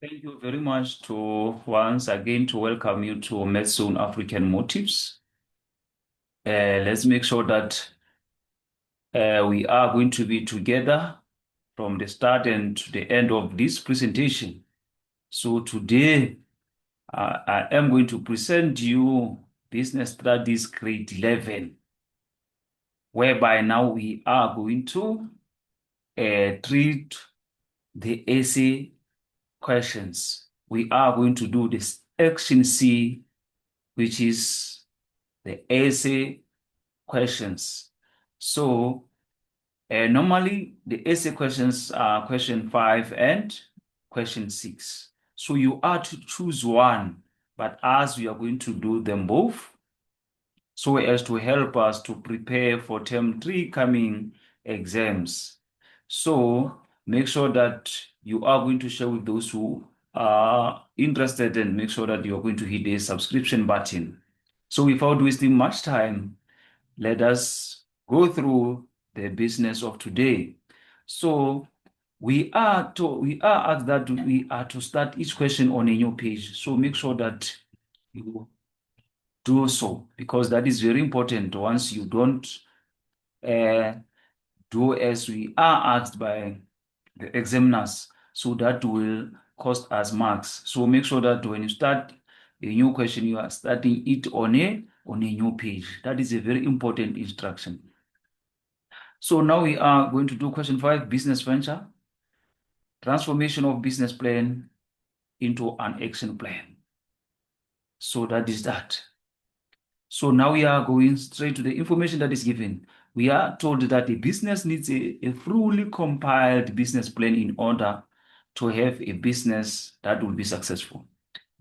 Thank you very much to once again to welcome you to Medzone African Motives. Let's make sure that we are going to be together from the start and to the end of this presentation. So today I am going to present you Business Studies Grade 11, whereby now we are going to treat the essay questions. We are going to do this section C, which is the essay questions. So normally the essay questions are question 5 and question 6. So you are to choose one, but as we are going to do them both, so as to help us to prepare for term 3 coming exams. So make sure that you are going to share with those who are interested and make sure that you are going to hit the subscription button. So without wasting much time, let us go through the business of today. So we are asked that we are to start each question on a new page. So make sure that you do so because that is very important. Once you don't uh, do as we are asked by the examiners, so that will cost us marks. So make sure that when you start a new question, you are starting it on a new page. That is a very important instruction. So now we are going to do question 5, business venture, transformation of business plan into an action plan. So that is that. So now we are going straight to the information that is given. We are told that a business needs a fully compiled business plan in order to have a business that will be successful.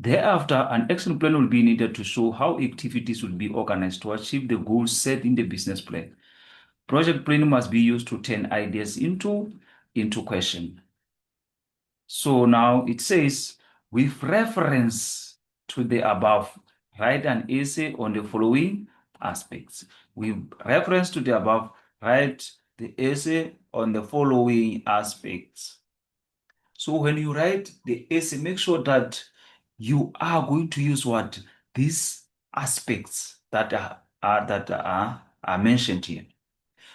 Thereafter, an action plan will be needed to show how activities will be organized to achieve the goals set in the business plan. Project planning must be used to turn ideas into question. So now it says, with reference to the above, write an essay on the following aspects. With reference to the above, write the essay on the following aspects. So when you write the essay, make sure that you are going to use what? These aspects that are mentioned here.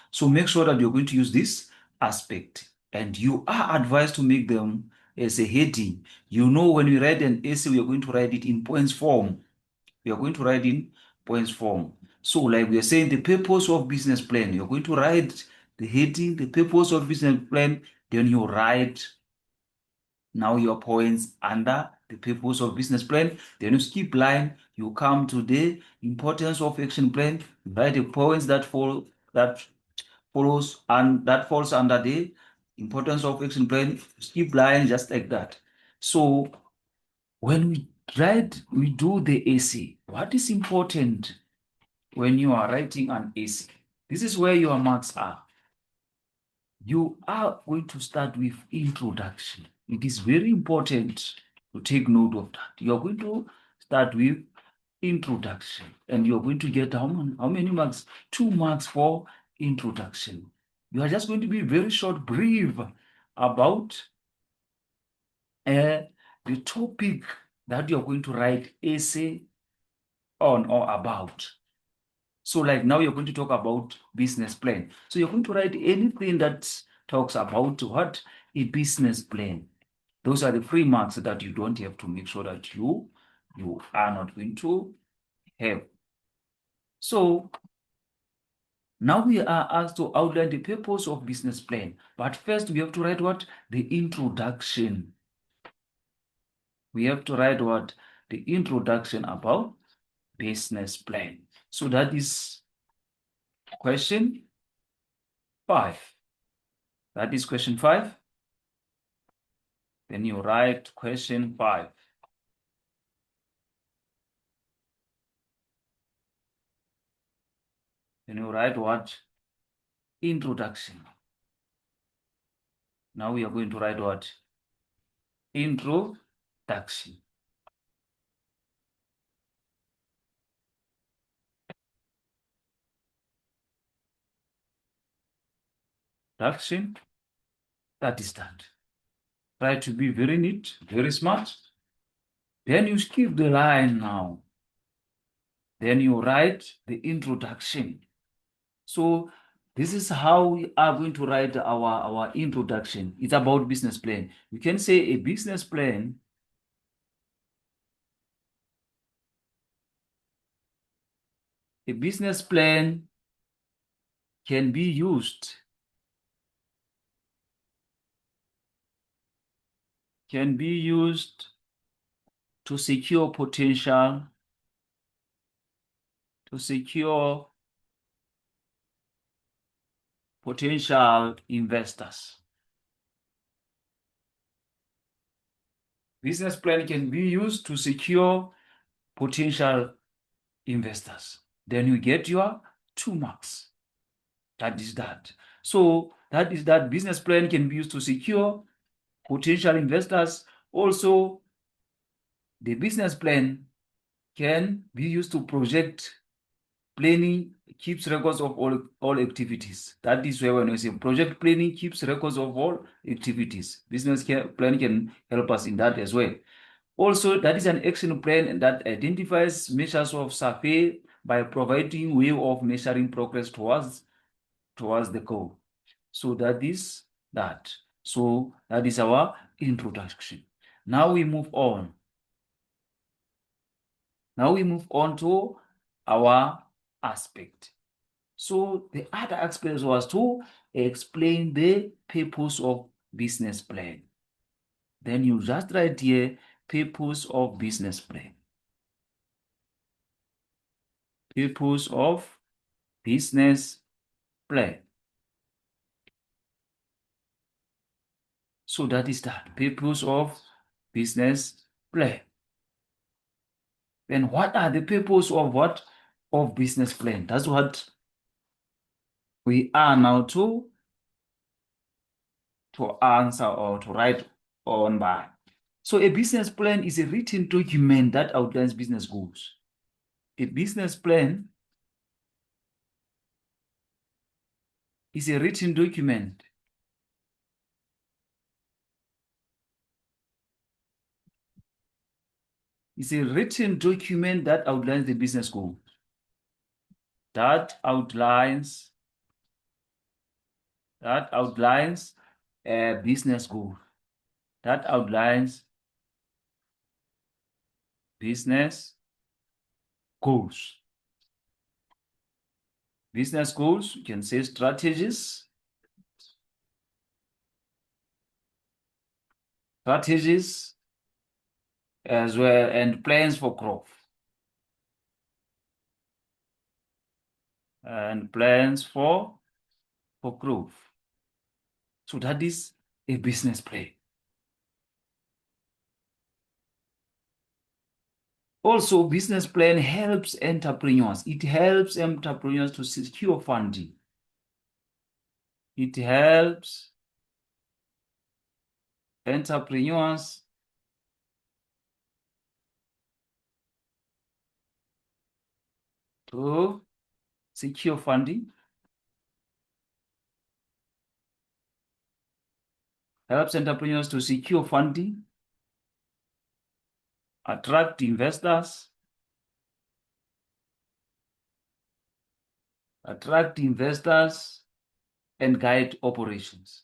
So make sure that you're going to use this aspect and you are advised to make them as a heading. You know, when we write an essay, we are going to write it in points form. We are going to write in points form. So like we are saying, the purpose of business plan, you're going to write the heading, the purpose of business plan, then you write now your points under the purpose of business plan. Then you skip line, you come to the importance of action plan, write the points that follows and that falls under the importance of action plan, skip line just like that. So when we do the essay, what is important when you are writing an essay? This is where your marks are. You are going to start with introduction. It is very important to take note of that. You are going to start with introduction and you're going to get how many marks? 2 marks for introduction. You are just going to be very short, brief about the topic that you're going to write essay on or about. So like now you're going to talk about business plan. So you're going to write anything that talks about what? A business plan. Those are the 3 marks that you don't have to make sure that you are not going to have. So now we are asked to outline the purpose of business plan. But first we have to write what? The introduction. We have to write what? The introduction about business plan. So that is question 5. That is question 5. Then you write question 5. Then you write what? Introduction. Now we are going to write what? Introduction. Introduction. That is that. Try to be very neat, very smart. Then you skip the line now. Then you write the introduction. So this is how we are going to write our introduction. It's about business plan. You can say a business plan. A business plan can be used to secure potential investors. Business plan can be used to secure potential investors. Then you get your 2 marks. That is that. So that is that business plan can be used to secure potential investors. Also, the business plan can be used to project planning, keeps records of all activities. That is where when we say project planning keeps records of all activities. Business plan can help us in that as well. Also, that is an action plan that identifies measures of survey by providing way of measuring progress towards the goal. So that is that. So that is our introduction. Now we move on. Now we move on to our aspect. So the other aspect was to explain the purpose of business plan. Then you just write here, purpose of business plan. Purpose of business plan. So that is that, purpose of business plan. Then what are the purpose of what? Of business plan. That's what we are now to answer or to write on by. So a business plan is a written document that outlines business goals. A business plan is a written document that outlines the business goal. That outlines a business goal. That outlines business goals. Business goals, you can say strategies as well, and plans for growth. And plans for growth. So that is a business plan. Also, business plan helps entrepreneurs. It helps entrepreneurs to secure funding. It helps entrepreneurs to secure funding. Helps entrepreneurs to secure funding, attract investors, and guide operations.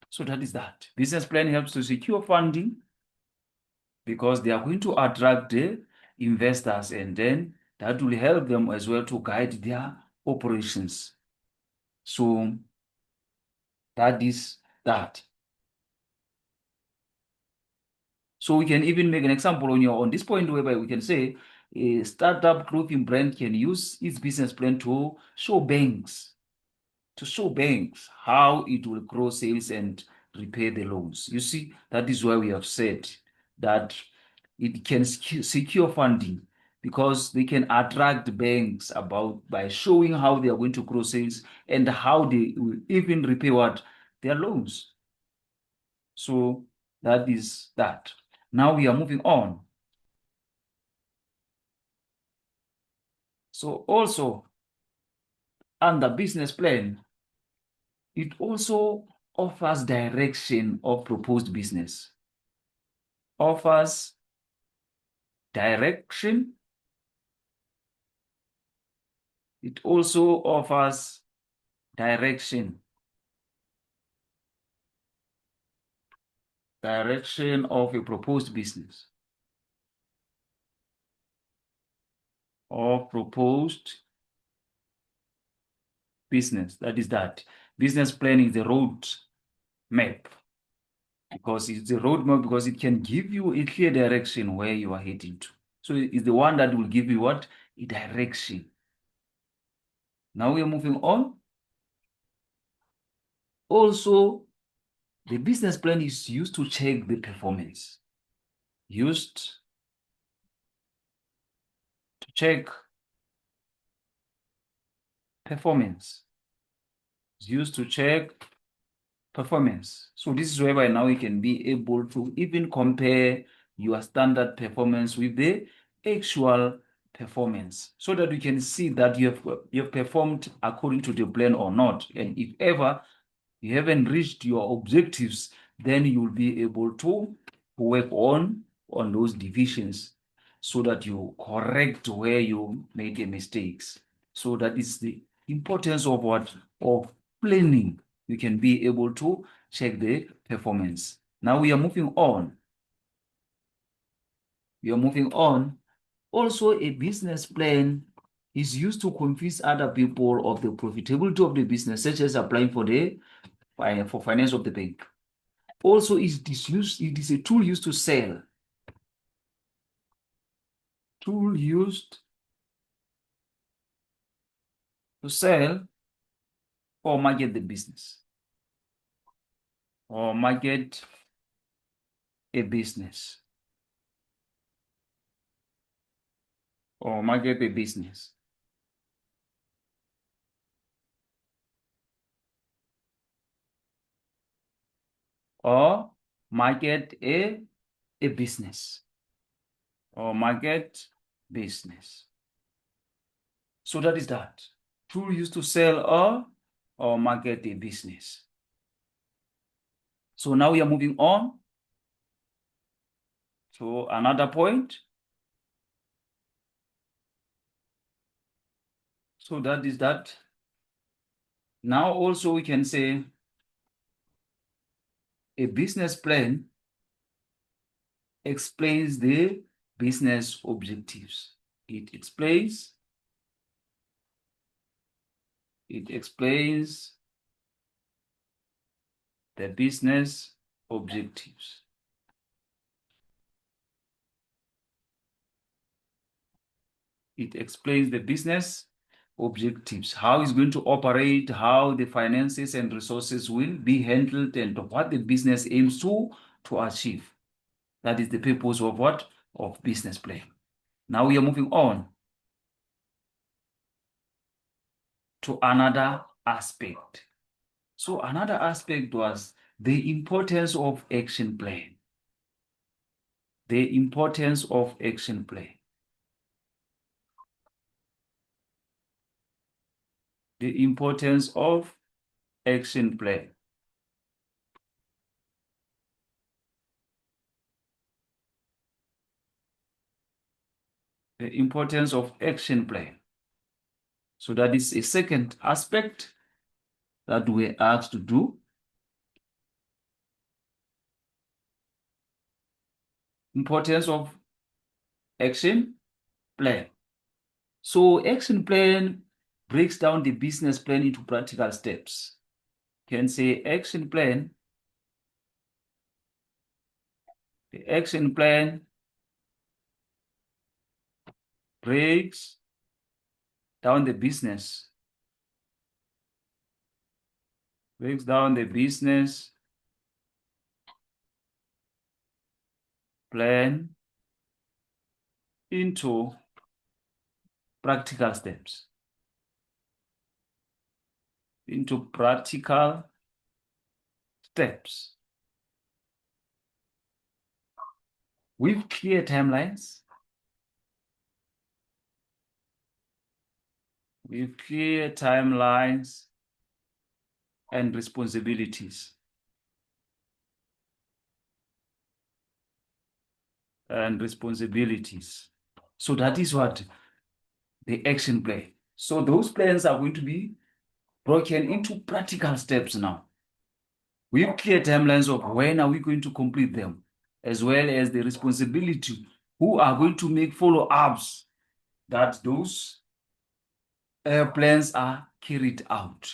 So that is that. Business plan helps to secure funding because they are going to attract the investors, and then that will help them as well to guide their operations. So that is that. So we can even make an example on this point whereby we can say a startup clothing brand can use its business plan to show banks how it will grow sales and repay the loans. You see, that is why we have said that it can secure funding because they can attract banks by showing how they are going to grow sales and how they will even repay their loans. So that is that. Now we are moving on. So also under business plan, it also offers direction of proposed business. Offers direction. It also offers direction. Direction of a proposed business. Or proposed business. That is that. Business plan is the road map. Because it's a roadmap because it can give you a clear direction where you are heading to. So it's the one that will give you what? A direction. Now we are moving on. Also, the business plan is used to check the performance. Used to check performance. It's used to check performance. So this is whereby now you can be able to even compare your standard performance with the actual performance so that you can see that you have performed according to the plan or not. And if ever you haven't reached your objectives, then you will be able to work on those divisions so that you correct where you made the mistakes. So that is the importance of what? Of planning. You can be able to check the performance. Now we are moving on. We are moving on. Also, a business plan is used to convince other people of the profitability of the business, such as applying for the for finance of the bank. Also, it is a tool used to sell. Tool used to sell or market the business. Or market a business. Or market a business. Or market a business. Or market business. So that is that. Tool used to sell or market a business. So now we are moving on to another point. So that is that. Now also we can say a business plan explains the business objectives. It explains the business objectives. It explains the business objectives, how it's going to operate, how the finances and resources will be handled, and what the business aims to achieve. That is the purpose of what? Of business plan. Now we are moving on to another aspect. So another aspect was the importance of action plan. The importance of action plan. The importance of action plan. The importance of action plan. So that is a second aspect that we're asked to do. Importance of action plan. So action plan breaks down the business plan into practical steps. You can say action plan. The action plan breaks down the business. Breaks down the business plan into practical steps. Into practical steps. With clear timelines. with clear timelines and responsibilities. So that is what the action plan. So those plans are going to be broken into practical steps now. We have clear timelines of when are we going to complete them, as well as the responsibility who are going to make follow-ups that those plans are carried out.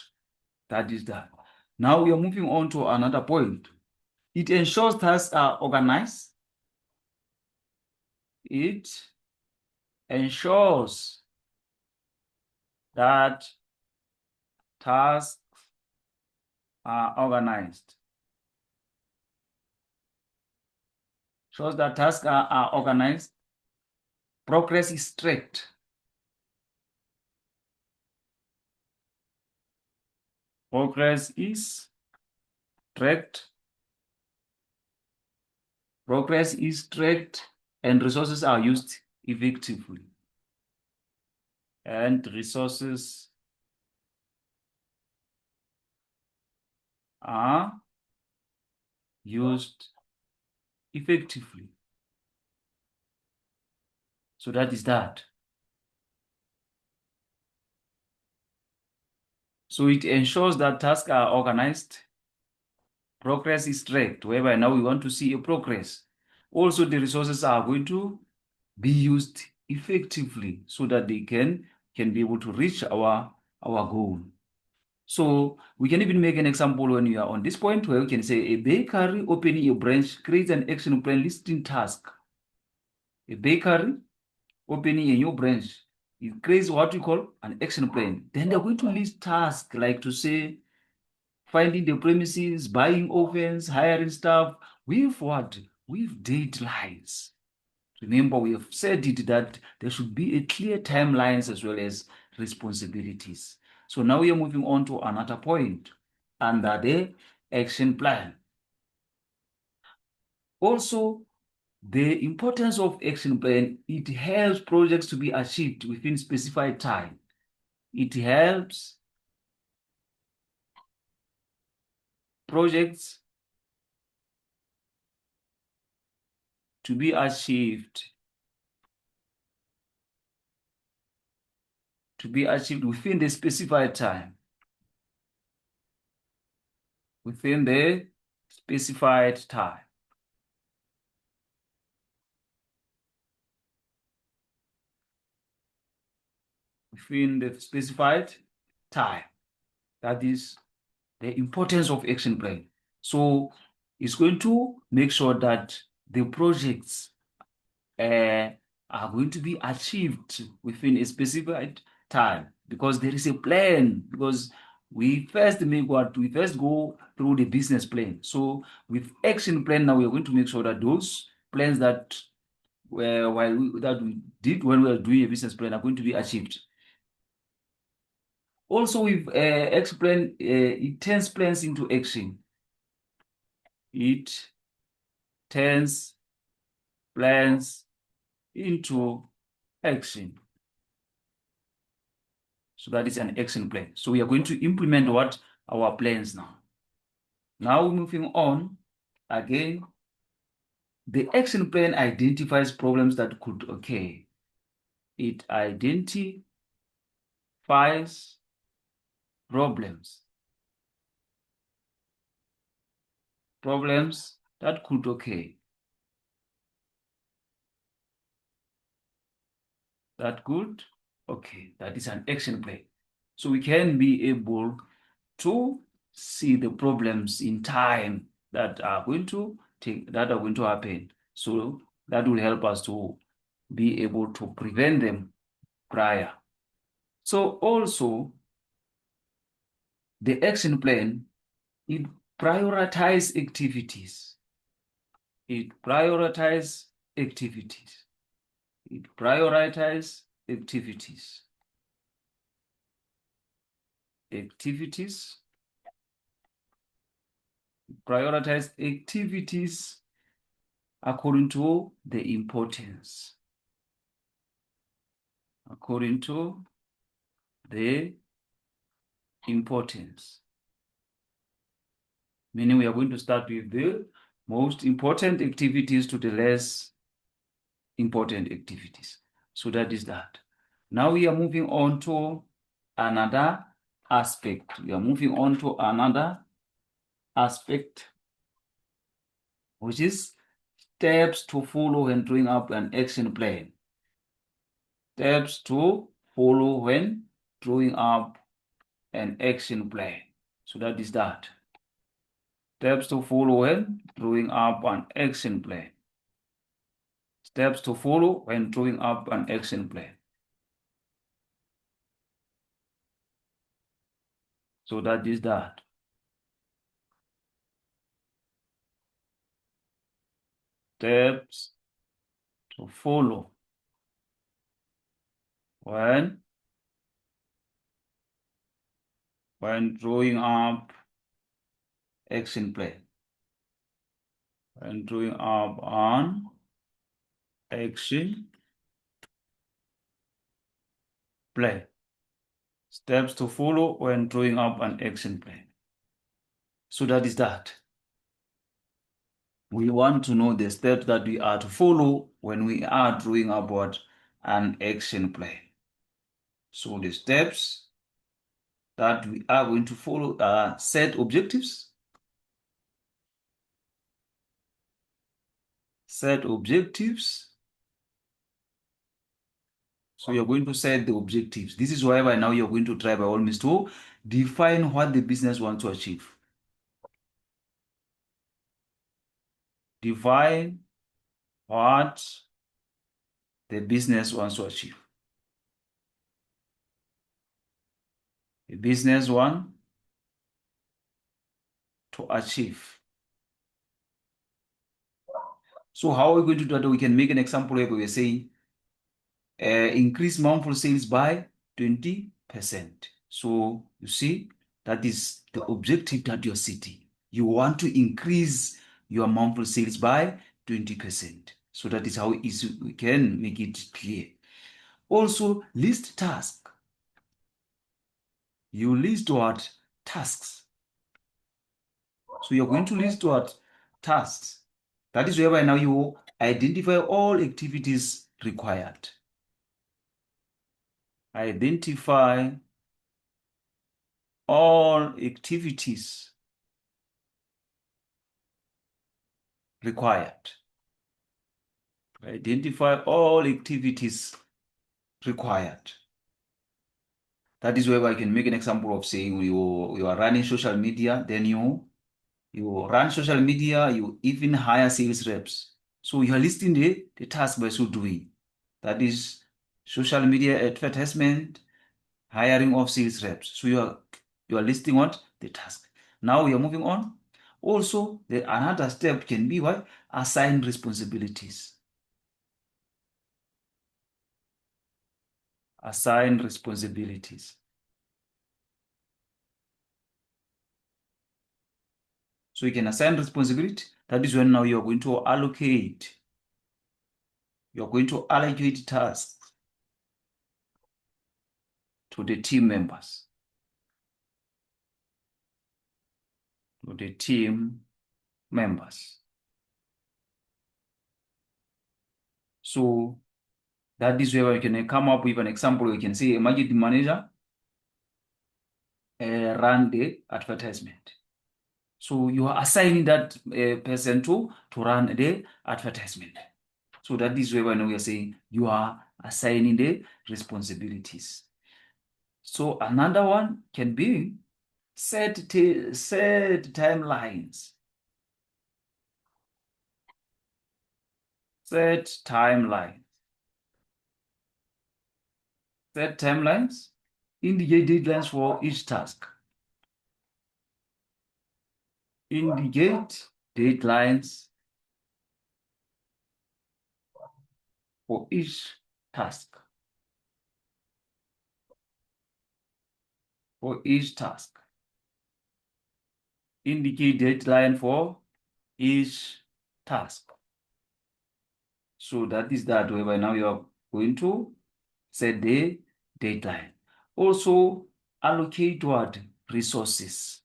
That is that. Now we are moving on to another point. It ensures tasks are organized. It ensures that tasks are organized. Shows that tasks are organized. Progress is tracked. Progress is tracked. Progress is tracked and resources are used effectively. And resources are used effectively. So that is that. So it ensures that tasks are organized. Progress is tracked, whereby now we want to see a progress. Also, the resources are going to be used effectively so that they can be able to reach our goal. So we can even make an example when you are on this point where we can say a bakery opening a branch creates an action plan listing task. A bakery opening a new branch, it creates what we call an action plan. Then they're going to list tasks like to say finding the premises, buying ovens, hiring staff with what? With deadlines. Remember, we have said it that there should be a clear timelines as well as responsibilities. So now we are moving on to another point under the action plan. Also, the importance of action plan, it helps projects to be achieved within specified time. It helps projects to be achieved within the specified time. Within the specified time. Within the specified time. That is the importance of action plan. So it's going to make sure that the projects are going to be achieved within a specified time because there is a plan, because we first go through the business plan. So with action plan now, we are going to make sure that those plans that we did when we were doing a business plan are going to be achieved. Also, we've explained it turns plans into action. It turns plans into action. So that is an action plan. So we are going to implement what? Our plans now. Now moving on, again, the action plan identifies problems that could occur. It identifies problems that could occur. That is an action plan. So we can be able to see the problems in time that are going to happen. So that will help us to be able to prevent them prior. So also the action plan, it prioritizes activities. It prioritizes activities. It prioritizes activities. Prioritize activities according to the importance. the importance. Meaning we are going to start with the most important activities to the less important activities. So that is that. Now we are moving on to another aspect. We are moving on to another aspect, which is steps to follow when drawing up an action plan. Steps to follow when drawing up an action plan. So that is that. Steps to follow when drawing up an action plan. Steps to follow when drawing up an action plan. So that is that. Steps to follow when drawing up action plan. When drawing up an action plan. Steps to follow when drawing up an action plan. So that is that. We want to know the steps that we are to follow when we are drawing up what? An action plan. So the steps that we are going to follow are set objectives. Set objectives. So you're going to set the objectives. This is why by now you're going to try by all means to define what the business wants to achieve. Define what the business wants to achieve. The business wants to achieve. So how are we going to do that? We can make an example where we say increase monthly sales by 20%. So you see, that is the objective that you're setting. You want to increase your monthly sales by 20%. So that is how easy we can make it clear. Also, list tasks. You list what? Tasks. So you're going to list what? Tasks. That is whereby now you identify all activities required. Identify all activities required. Identify all activities required. That is where I can make an example of saying you are running social media, then you run social media, you even hire sales reps. So you are listing the task by so doing. That is social media advertisement, hiring of sales reps. So you are listing what? The task. Now we are moving on. Also, another step can be what? Assign responsibilities. Assign responsibilities. So you can assign responsibility. That is when now you're going to allocate. You're going to allocate tasks to the team members. To the team members. So that is where we can come up with an example. We can say, imagine the manager run the advertisement. So you are assigning that person to run the advertisement. So that is where we are saying you are assigning the responsibilities. So another one can be set timelines. Set timelines. Set timelines. Indicate deadlines for each task. Indicate deadlines for each task. For each task. Indicate deadline for each task. So that is that way. By now you are going to set the deadline. Also, allocate what? Resources.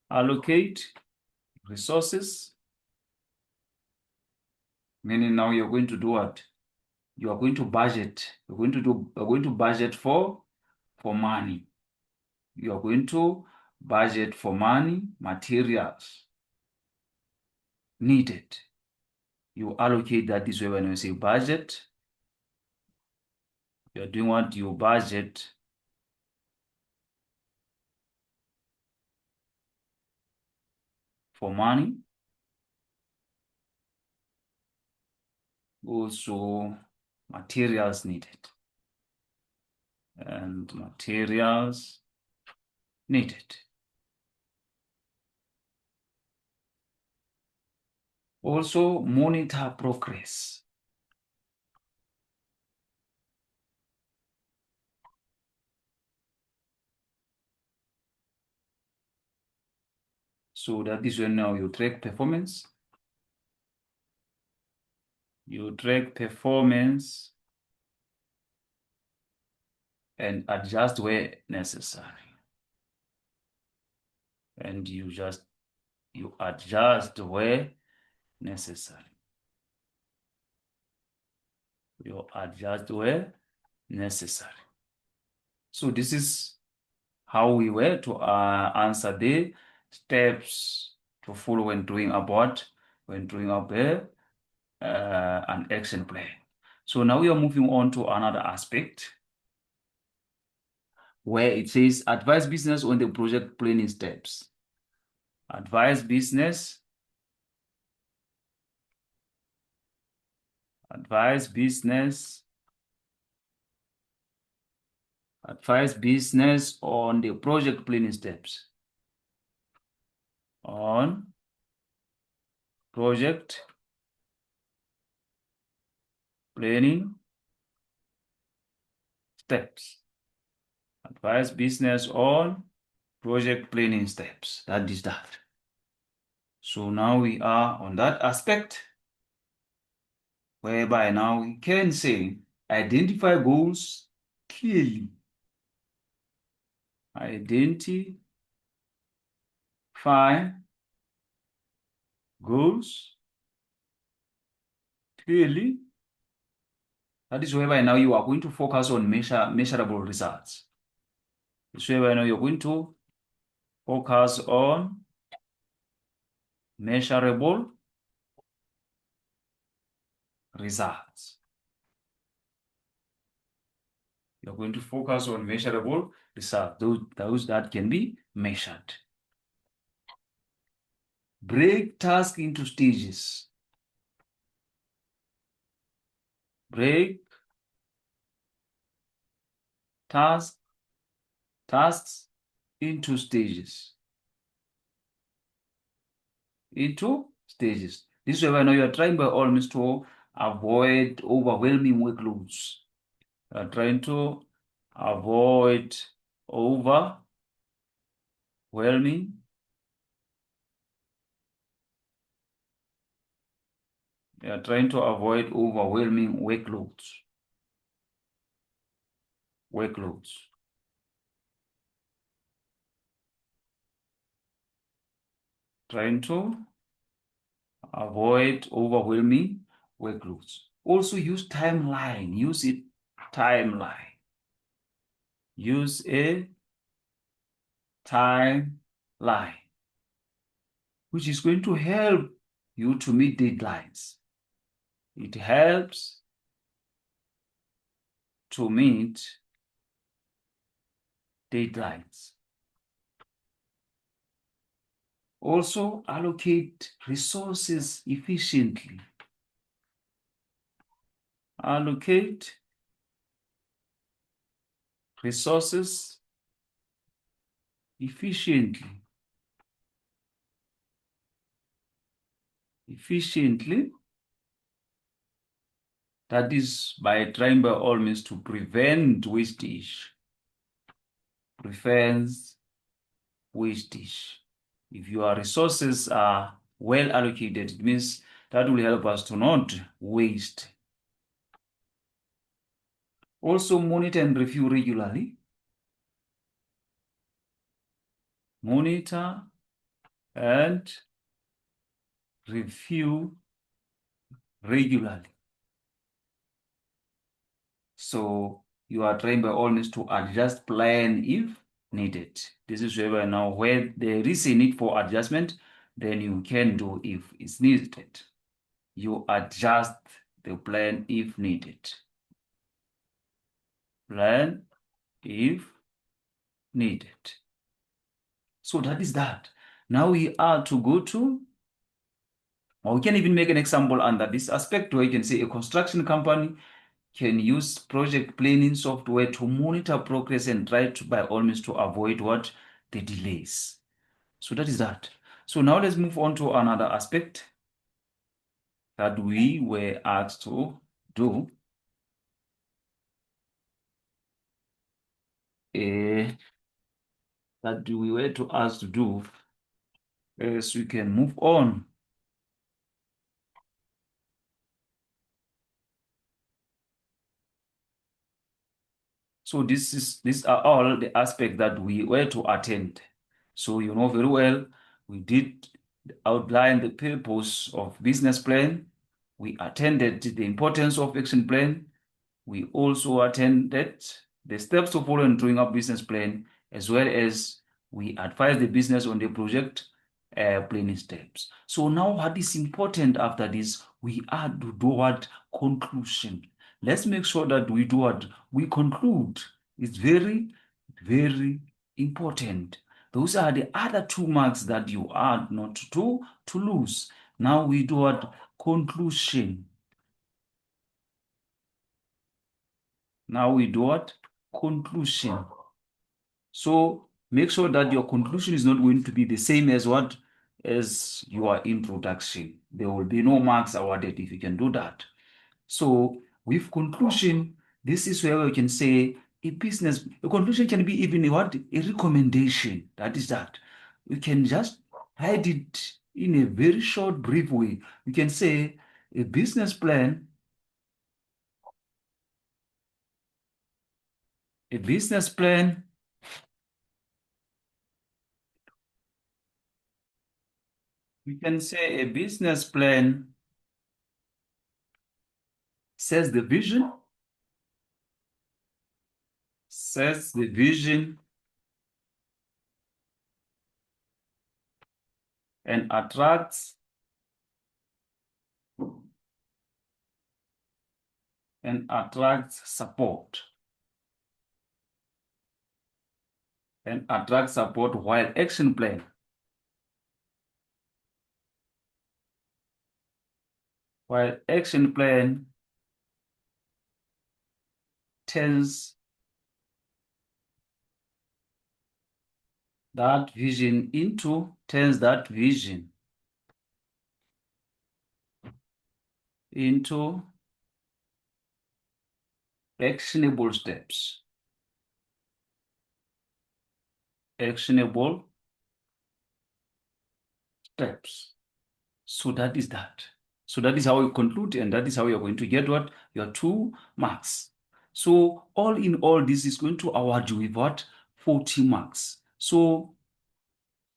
Allocate resources, meaning now you're going to do what? You are going to budget. You're going to budget for money. You are going to budget for money, materials needed. You allocate that this way. When you say budget, you're doing what? You budget for money. Also, materials needed. And materials needed. Also, monitor progress. So that is when now you track performance. You track performance and adjust where necessary. And you adjust where necessary. You adjust where necessary. So this is how we were to answer the steps to follow when doing about when doing up an action plan. So now we are moving on to another aspect where it says advise business on the project planning steps. Advise business on the project planning steps. On project planning steps. Advise business on project planning steps. That is that. So now we are on that aspect whereby now we can say identify goals clearly. Identify goals clearly. That is whereby now you are going to focus on measurable results. This is whereby now you're going to focus on measurable results. You're going to focus on measurable results, those that can be measured. Break tasks into stages. Break tasks into stages. This is why now you are trying by all means to avoid overwhelming workloads. You are trying to avoid overwhelming workloads. Trying to avoid overwhelming workloads. Also use timeline. Use a timeline. Use a timeline, which is going to help you to meet deadlines. It helps to meet deadlines. Also, allocate resources efficiently. Allocate resources efficiently. That is by trying by all means to prevent wastage. Prevents wastage. If your resources are well allocated, it means that will help us to not waste. Also monitor and review regularly. Monitor and review regularly. So you are trying by all means to adjust plan if needed. This is where now where there is a need for adjustment, then you can do if it's needed. You adjust the plan if needed. Plan if needed. So that is that. Now we are to go to, or we can even make an example under this aspect where you can say a construction company can use project planning software to monitor progress and try to, by all means, to avoid what? The delays. So that is that. So now let's move on to another aspect that we were asked to do. That we were to asked to do as we can move on. So these are all the aspects that we were to attend. So you know very well, we did outline the purpose of business plan. We attended the importance of action plan. We also attended the steps to follow in drawing up business plan, as well as we advise the business on the project planning steps. So now what is important after this, we are to do what? Conclusion. Let's make sure that we do what? We conclude. It's very, very important. Those are the other 2 marks that you are not to lose. Now we do what? Conclusion. Now we do what? Conclusion. So make sure that your conclusion is not going to be the same as what? As your introduction. There will be no marks awarded if you can do that. So with conclusion, this is where we can say a conclusion can be even what? A recommendation. That is that. You can just hide it in a very short, brief way. You can say a business plan, a business plan We can say a business plan sets the vision, sets the vision and attracts support while action plan turns that vision into actionable steps. Actionable steps. So that is that. So that is how you conclude, and that is how you're going to get what? Your 2 marks. So all in all, this is going to award you with what? 40 marks. So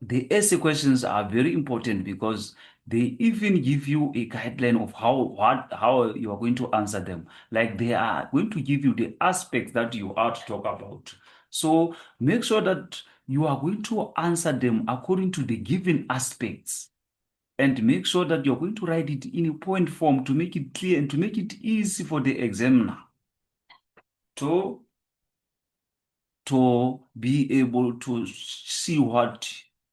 the essay questions are very important because they even give you a guideline of how you are going to answer them. Like they are going to give you the aspects that you are to talk about. So make sure that you are going to answer them according to the given aspects, and make sure that you're going to write it in a point form to make it clear and to make it easy for the examiner to be able to see what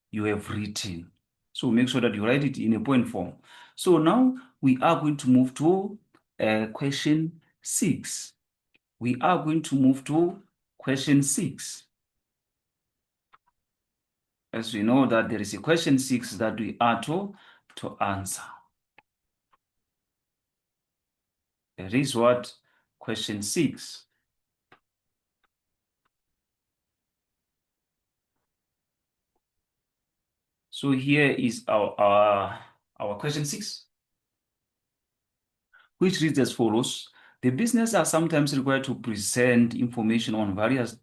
you have written. So make sure that you write it in a point form. So now we are going to move to question 6. We are going to move to question 6. As we know that there is a question 6 that we are to answer. There is what? Question 6. So here is our question 6, which reads as follows. The business are sometimes required to present information on various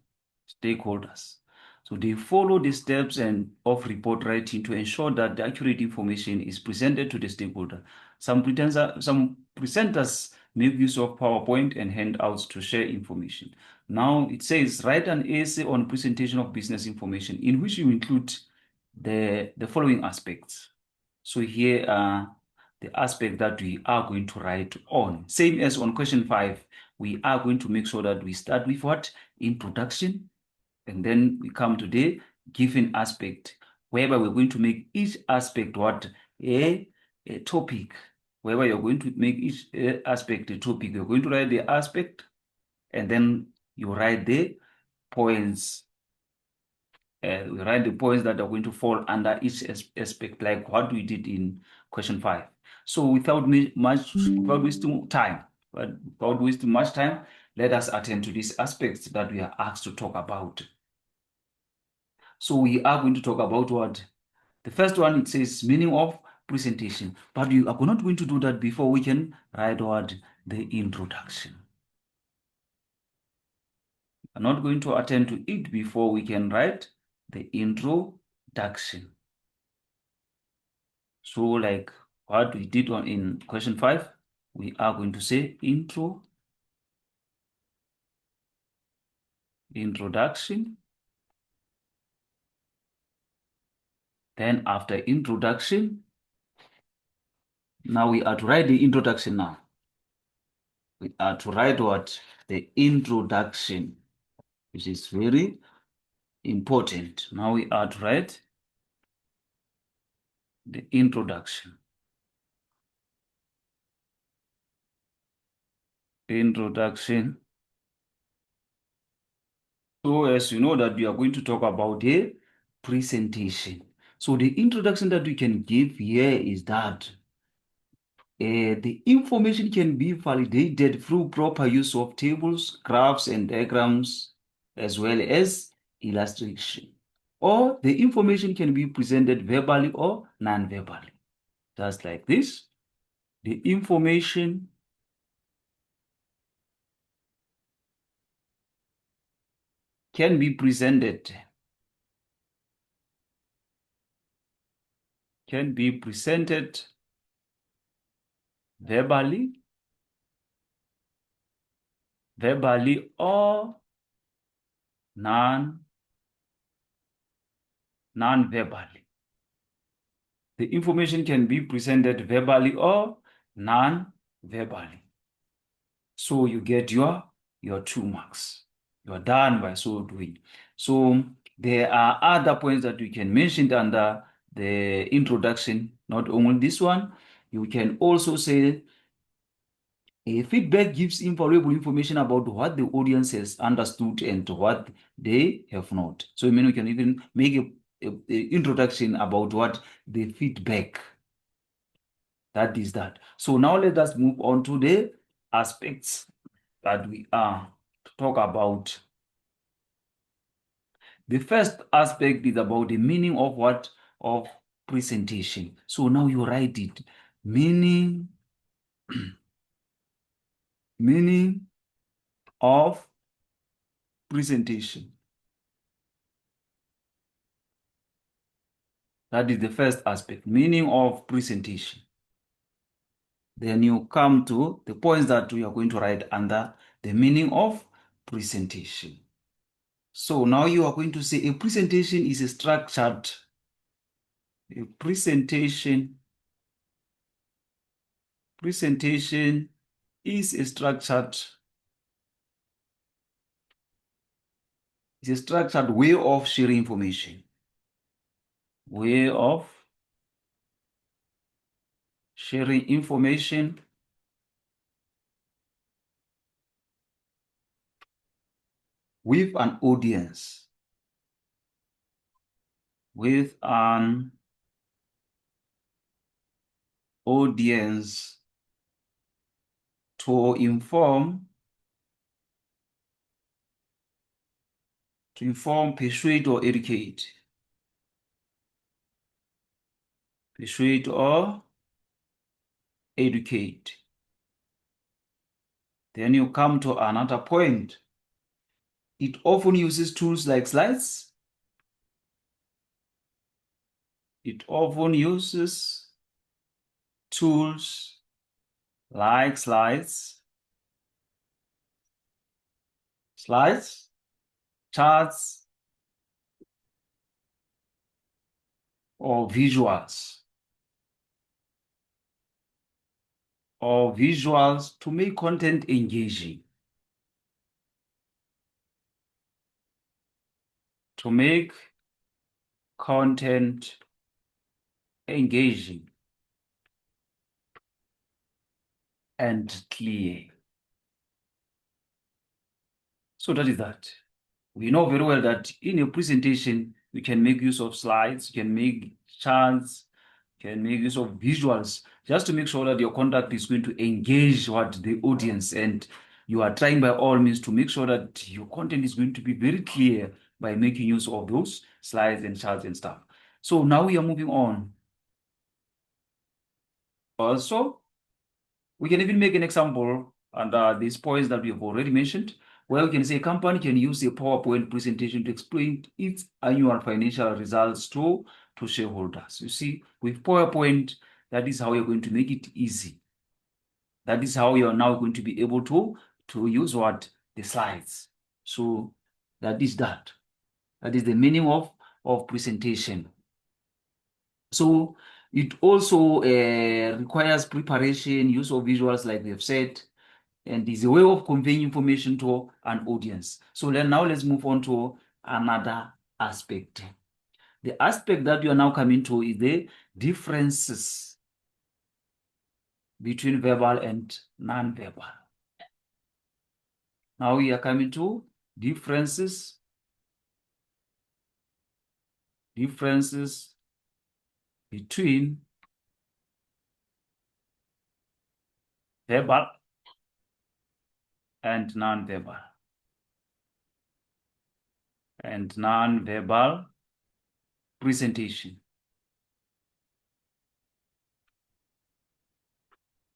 stakeholders. So they follow the steps and of report writing to ensure that the accurate information is presented to the stakeholder. Some presenters make use of PowerPoint and handouts to share information. Now it says, write an essay on presentation of business information in which you include the following aspects. So here are the aspect that we are going to write on. Same as on question 5, we are going to make sure that we start with what? Introduction, and then we come to the given aspect, whereby we're going to make each aspect what? A topic. Whereby you're going to make each aspect a topic, you're going to write the aspect, and then you write the points. We write the points that are going to fall under each aspect, like what we did in question 5. So without wasting time, let us attend to these aspects that we are asked to talk about. So we are going to talk about what? The first one, it says meaning of presentation, but we are not going to do that before we can write what? The introduction. I'm not going to attend to it before we can write the introduction. So like what we did in question 5, we are going to say introduction. Then after introduction, now we are to write the introduction now. We are to write what? The introduction, which is very important. Now we are to write the introduction. Introduction. So as you know that we are going to talk about the presentation. So the introduction that we can give here is that the information can be validated through proper use of tables, graphs, and diagrams, as well as illustration. Or the information can be presented verbally or non-verbally. Just like this. The information can be presented verbally or non-verbally. The information can be presented verbally or non-verbally. So you get your 2 marks. You are done by so doing. So there are other points that we can mention under the introduction, not only this one. You can also say a feedback gives invaluable information about what the audience has understood and what they have not. So I mean, we can even make a introduction about what the feedback. That is that. So now let us move on to the aspects that we are to talk about. The first aspect is about the meaning of what? Of presentation. So now you write it. Meaning of presentation. That is the first aspect, meaning of presentation. Then you come to the points that we are going to write under the meaning of presentation. So now you are going to say a presentation is a structured, a presentation is a structured way of sharing information. Way of sharing information with an audience. With an audience to inform, persuade, or educate. Persuade or educate. Then you come to another point. It often uses tools like slides. It often uses tools like slides, charts, or visuals to make content engaging. To make content engaging and clear. So that is that. We know very well that in a presentation, you can make use of slides, you can make charts, you can make use of visuals, just to make sure that your content is going to engage what the audience, and you are trying by all means to make sure that your content is going to be very clear by making use of those slides and charts and stuff. So now we are moving on. Also, we can even make an example under these points that we have already mentioned, where we can say a company can use a PowerPoint presentation to explain its annual financial results to shareholders. You see, with PowerPoint, that is how you're going to make it easy. That is how you're now going to be able to use what? The slides. So that is that. That is the meaning of presentation. So it also requires preparation, use of visuals, like we have said, and is a way of conveying information to an audience. So then now let's move on to another aspect. The aspect that you are now coming to is the differences between verbal and non-verbal. Now we are coming to differences between verbal and non-verbal. And non-verbal presentation.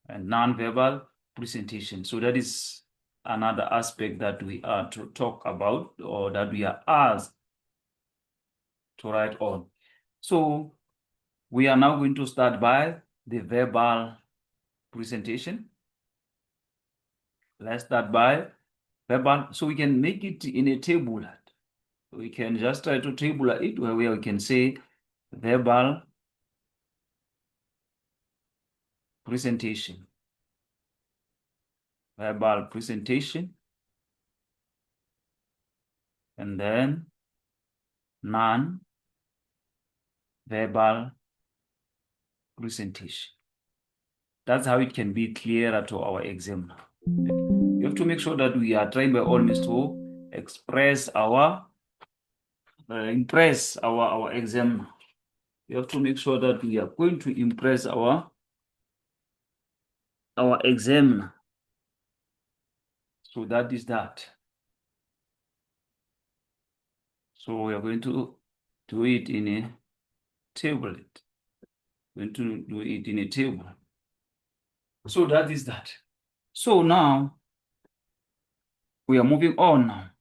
And non-verbal presentation. So that is another aspect that we are to talk about, or that we are asked to write on. So we are now going to start by the verbal presentation. Let's start by verbal. So we can make it in a table. We can just try to table it where we can say verbal presentation. Verbal presentation. And then non-verbal presentation. That's how it can be clearer to our examiner. You have to make sure that we are trying by all means to express our impress our examiner. You have to make sure that we are going to impress our examiner. So that is that. So we are going to do it in a tablet. We're going to do it in a table. So that is that. So now we are moving on now.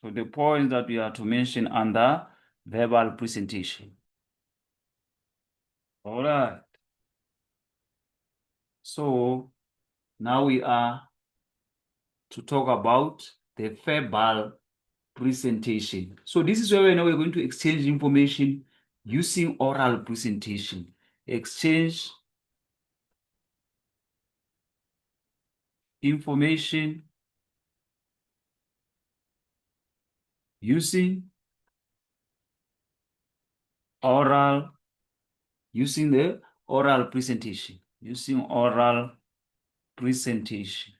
So the points that we are to mention under verbal presentation. All right. So now we are to talk about the verbal presentation. So this is where we know we're going to exchange information using oral presentation. Exchange information using the oral presentation. Using oral presentation.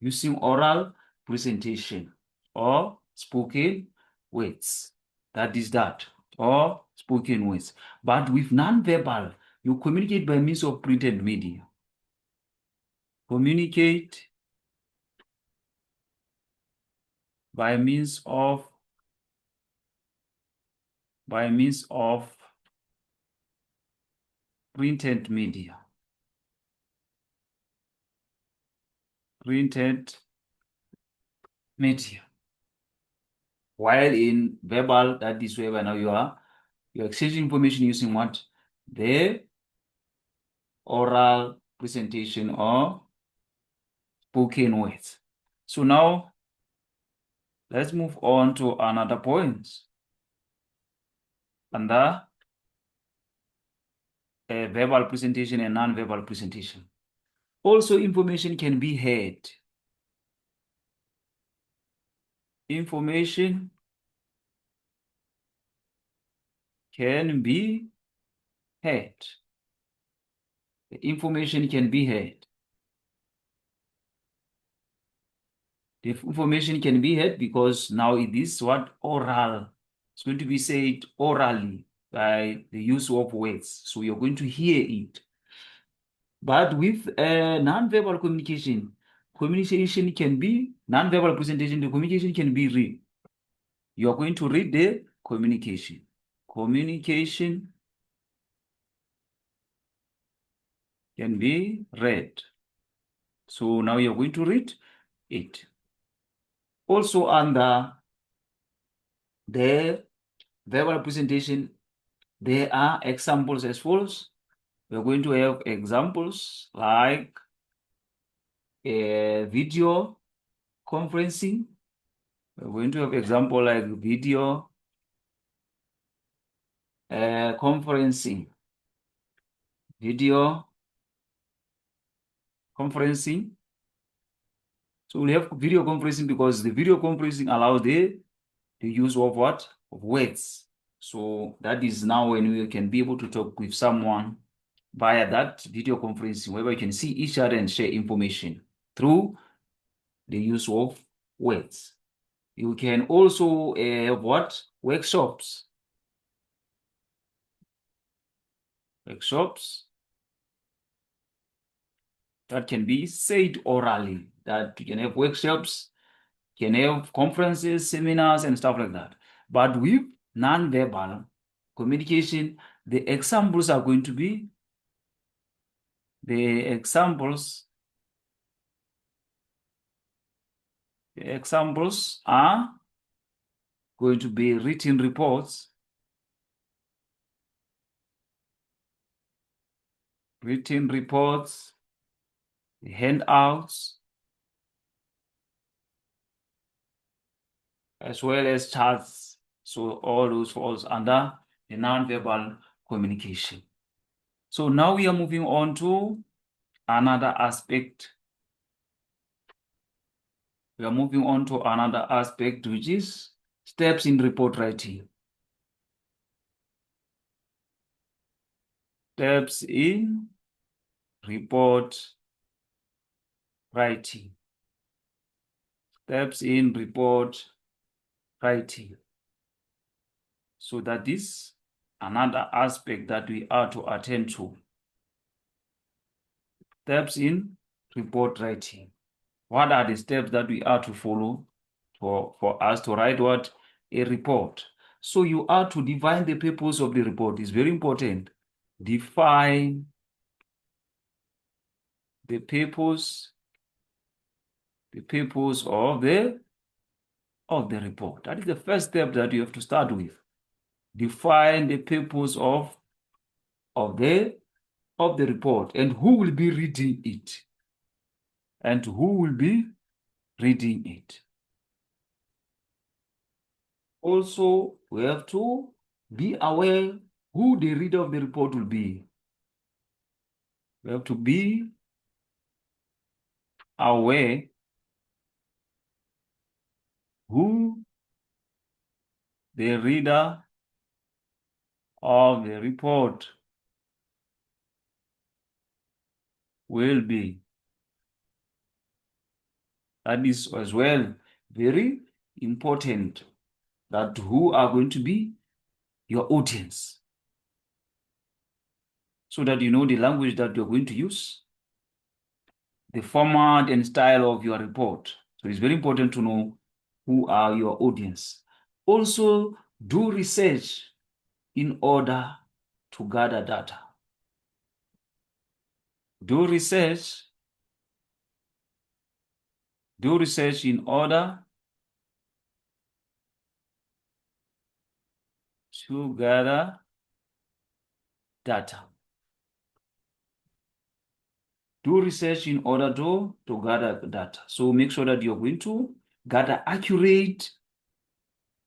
Using oral presentation or spoken words. That is that. Or spoken words. But with non-verbal, you communicate by means of printed media. Communicate by means of printed media. Printed media. While in verbal, that is where now you're exchanging information using what? The oral presentation or spoken words. So now let's move on to another point. Under verbal presentation and non-verbal presentation. Also, information can be heard. Information can be heard. The information can be heard. The information can be heard because now it is what? Oral. It's going to be said orally by the use of words. So you're going to hear it. But with non-verbal communication, communication can be non-verbal presentation, the communication can be read. You are going to read the communication. Communication can be read. So now you're going to read it. Also under the verbal presentation, there are examples as follows. We're going to have examples like video conferencing. We're going to have example like video conferencing. Video conferencing. So we have video conferencing because the video conferencing allows the use of what? Of words. So that is now when we can be able to talk with someone via that video conferencing, where we can see each other and share information through the use of words. You can also have what? Workshops. Workshops that can be said orally, that you can have workshops, can have conferences, seminars, and stuff like that. But with non-verbal communication, the examples are going to be the examples are going to be written reports, handouts, as well as charts. So all those falls under the non-verbal communication. So now we are moving on to another aspect. We are moving on to another aspect, which is steps in report writing. Steps in report writing. Steps in report writing. So that is another aspect that we are to attend to. Steps in report writing. What are the steps that we are to follow for us to write what? A report. So you are to define the purpose of the report. It's very important. Define the purpose of the report. That is the first step that you have to start with. Define the purpose of the report and who will be reading it. And who will be reading it. Also, we have to be aware who the reader of the report will be. We have to be aware who the reader of the report will be. That is as well very important, that who are going to be your audience, so that you know the language that you're going to use, the format and style of your report. So it's very important to know who are your audience. Also, do research in order to gather data. Do research in order to gather data. Do research in order to gather data. So make sure that you're going to gather accurate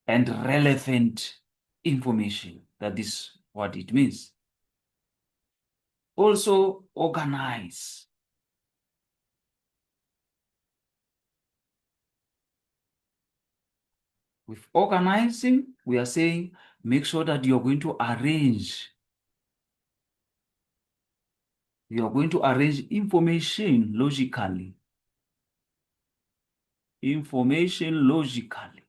and relevant information. That is what it means. Also, organize. With organizing, we are saying make sure that you're going to arrange. You are going to arrange information logically. Information logically.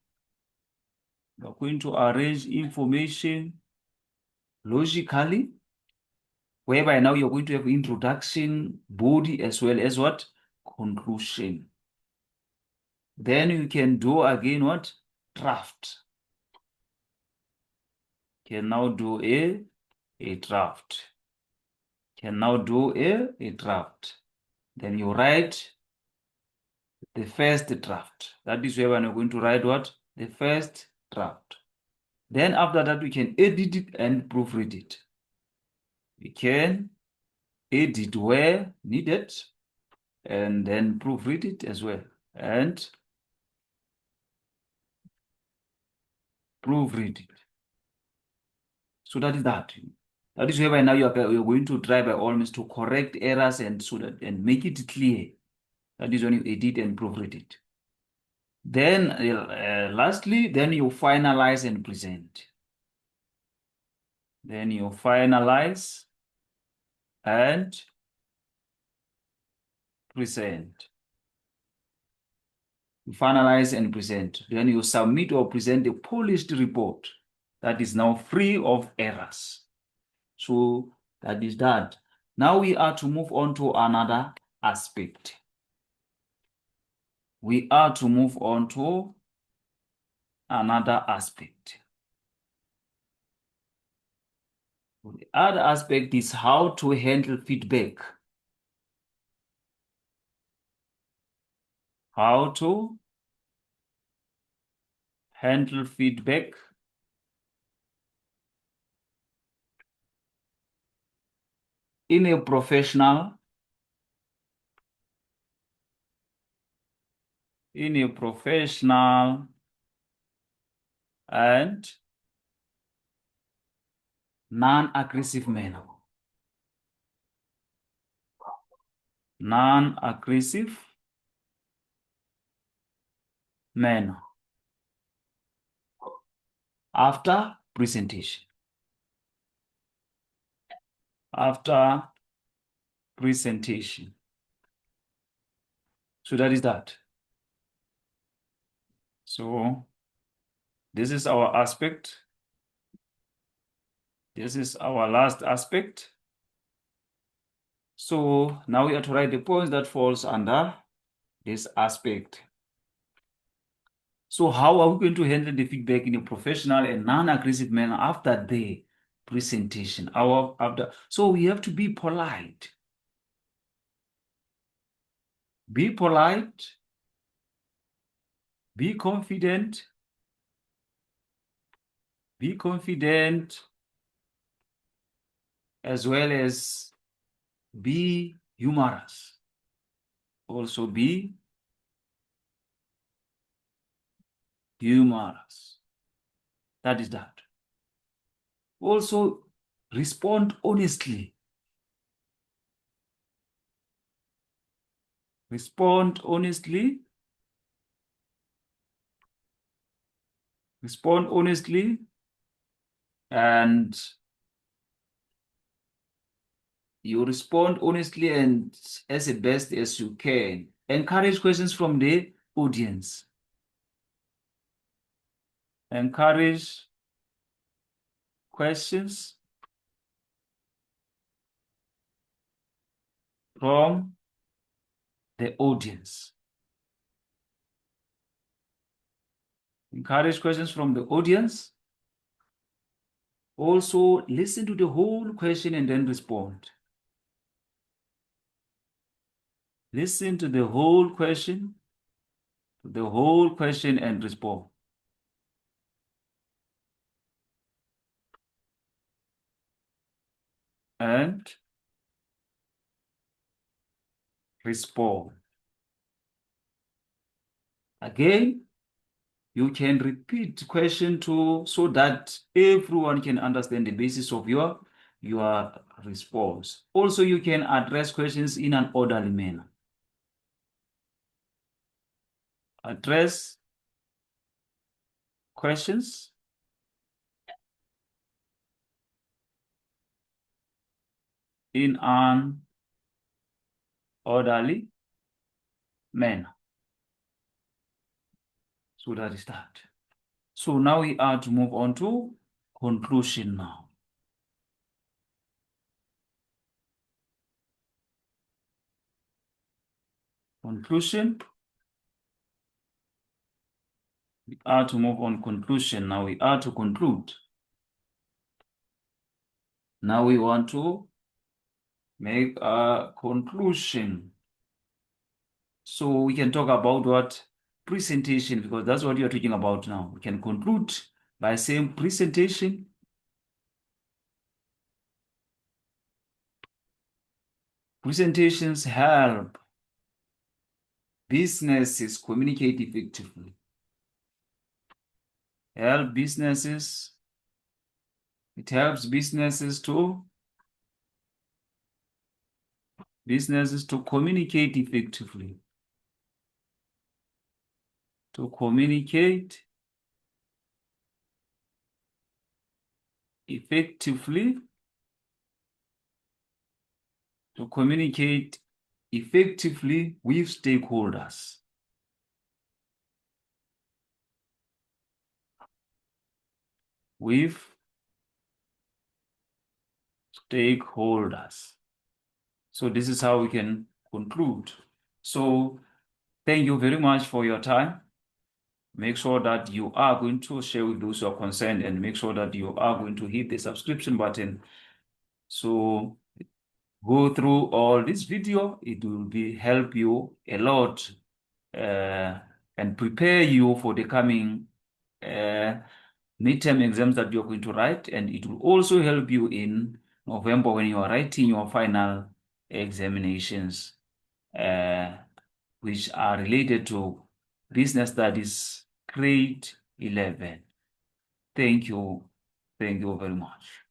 You are going to arrange information logically, whereby now you're going to have introduction, body, as well as what? Conclusion. Then you can do again what? Draft. Can now do a draft. Can now do a draft. Then you write the first draft. That is where we're going to write what? The first draft. Then after that, we can edit it and proofread it. We can edit where needed and then proofread it as well. And proofread it. So that is that. That is where by now you're going to try by all means to correct errors and so that and make it clear. That is when you edit and proofread it. Then lastly, then you finalize and present. Then you finalize and present. You finalize and present. Then you submit or present a polished report that is now free of errors. So that is that. Now we are to move on to another aspect. We are to move on to another aspect. The other aspect is how to handle feedback. How to handle feedback in a professional and non-aggressive manner. Non-aggressive manner after presentation. After presentation. So that is that. So this is our aspect. This is our last aspect. So now we have to write the points that falls under this aspect. So how are we going to handle the feedback in a professional and non-aggressive manner after the presentation? So we have to be polite. Be polite. Be confident. Be confident, as well as be humorous. Also be humorous. That is that. Also respond honestly. Respond honestly. Respond honestly and you respond honestly and as the best as you can. Encourage questions from the audience. Encourage questions from the audience. Encourage questions from the audience. Also, listen to the whole question and then respond. Listen to the whole question, and respond. And respond. Again, you can repeat question two so that everyone can understand the basis of your response. Also, you can address questions in an orderly manner. Address questions in an orderly manner. So that is that. So now we are to move on to conclusion now. Conclusion. We are to move on conclusion. Now we are to conclude. Now we want to make a conclusion. So we can talk about what presentation, because that's what you're talking about now. We can conclude by saying presentation. Presentations help businesses communicate effectively. Help businesses. It helps businesses to communicate effectively. To communicate effectively. To communicate effectively with stakeholders. With stakeholders. So this is how we can conclude. So thank you very much for your time. Make sure that you are going to share with those who are concerned, and make sure that you are going to hit the subscription button. So go through all this video. It will help you a lot and prepare you for the coming midterm exams that you're going to write. And it will also help you in November when you are writing your final examinations, which are related to business studies grade 11. Thank you. Thank you very much.